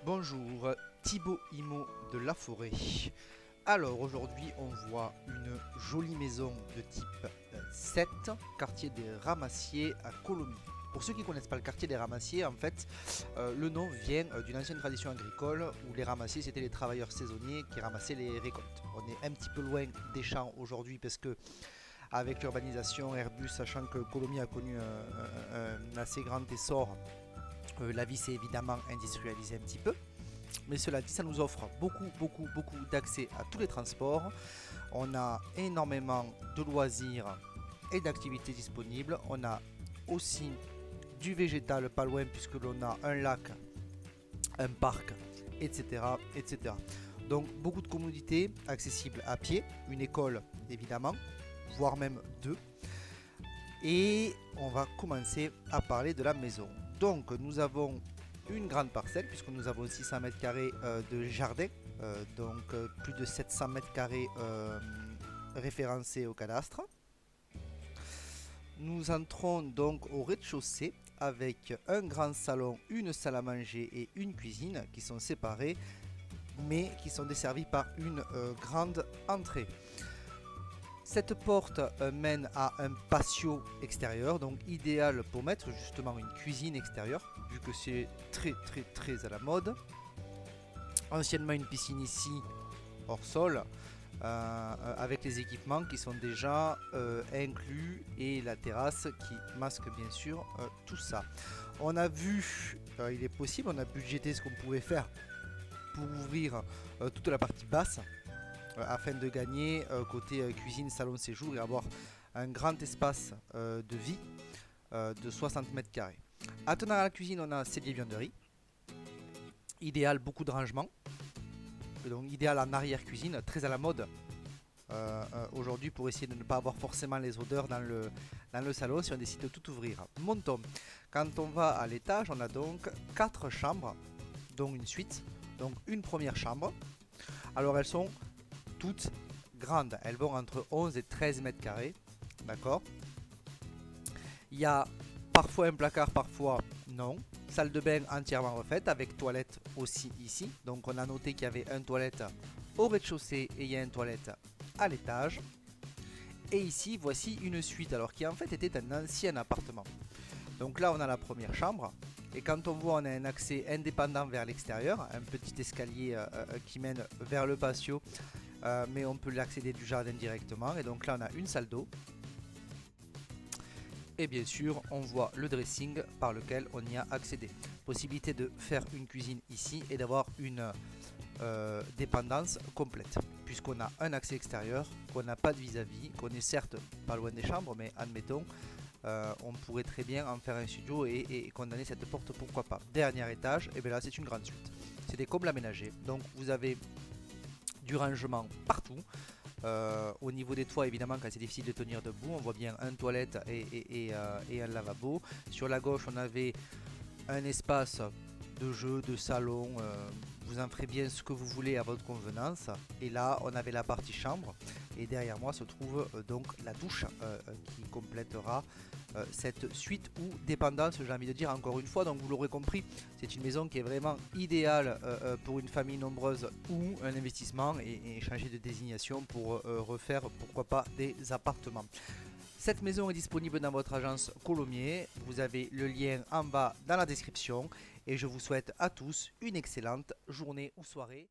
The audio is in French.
Bonjour, Thibaut Imo de La Forêt. Alors aujourd'hui on voit une jolie maison de type 7, quartier des Ramassiers à Colomiers. Pour ceux qui ne connaissent pas le quartier des Ramassiers, en fait, le nom vient d'une ancienne tradition agricole où les Ramassiers c'était les travailleurs saisonniers qui ramassaient les récoltes. On est un petit peu loin des champs aujourd'hui parce que avec l'urbanisation, Airbus, sachant que Colomiers a connu un assez grand essor, la vie s'est évidemment industrialisée un petit peu. Mais cela dit, ça nous offre beaucoup d'accès à tous les transports. On a énormément de loisirs et d'activités disponibles. On a aussi du végétal pas loin puisque l'on a un lac, un parc, etc. Donc beaucoup de commodités accessibles à pied, une école évidemment, voire même deux. Et on va commencer à parler de la maison. Donc nous avons une grande parcelle puisque nous avons 600 mètres carrés de jardin, plus de 700 mètres carrés référencés au cadastre. Nous entrons donc au rez-de-chaussée avec un grand salon, une salle à manger et une cuisine qui sont séparées mais qui sont desservies par une grande entrée. Cette porte mène à un patio extérieur, donc idéal pour mettre justement une cuisine extérieure, vu que c'est très à la mode. Anciennement une piscine ici, hors sol, avec les équipements qui sont déjà inclus et la terrasse qui masque bien sûr tout ça. On a vu, il est possible, on a budgété ce qu'on pouvait faire pour ouvrir toute la partie basse, afin de gagner côté cuisine, salon, séjour et avoir un grand espace de vie de 60 mètres carrés. Attenant à la cuisine, on a cellier vianderie. Idéal, beaucoup de rangement. Donc idéal en arrière-cuisine, très à la mode aujourd'hui pour essayer de ne pas avoir forcément les odeurs dans le salon si on décide de tout ouvrir. Montons. Quand on va à l'étage, on a donc 4 chambres, dont une suite. Donc une première chambre. Alors elles sont toutes grandes, elles vont entre 11 et 13 mètres carrés, d'accord. Il y a parfois un placard, parfois non. Salle de bain entièrement refaite avec toilette aussi ici. Donc on a noté qu'il y avait une toilette au rez-de-chaussée et il y a une toilette à l'étage. Et ici voici une suite, alors qui en fait était un ancien appartement. Donc là on a la première chambre. Et quand on voit, on a un accès indépendant vers l'extérieur, un petit escalier qui mène vers le patio. Mais on peut l'accéder du jardin directement. Et donc là on a une salle d'eau. Et bien sûr on voit le dressing par lequel on y a accédé. Possibilité de faire une cuisine ici et d'avoir une dépendance complète. Puisqu'on a un accès extérieur, qu'on n'a pas de vis-à-vis, qu'on est certes pas loin des chambres, mais admettons, on pourrait très bien en faire un studio et condamner cette porte, pourquoi pas. Dernier étage, et bien là c'est une grande suite. C'est des combles aménagés. Donc vous avez du rangement partout. Au niveau des toits, évidemment, quand c'est difficile de tenir debout, on voit bien une toilette et un lavabo. Sur la gauche, on avait un espace de jeu, de salon. Vous en ferez bien ce que vous voulez à votre convenance. Et là, on avait la partie chambre. Et derrière moi se trouve donc la douche qui complétera cette suite ou dépendance, j'ai envie de dire encore une fois. Donc vous l'aurez compris, c'est une maison qui est vraiment idéale pour une famille nombreuse ou un investissement et changer de désignation pour refaire pourquoi pas des appartements. Cette maison est disponible dans votre agence Colomiers. Vous avez le lien en bas dans la description et je vous souhaite à tous une excellente journée ou soirée.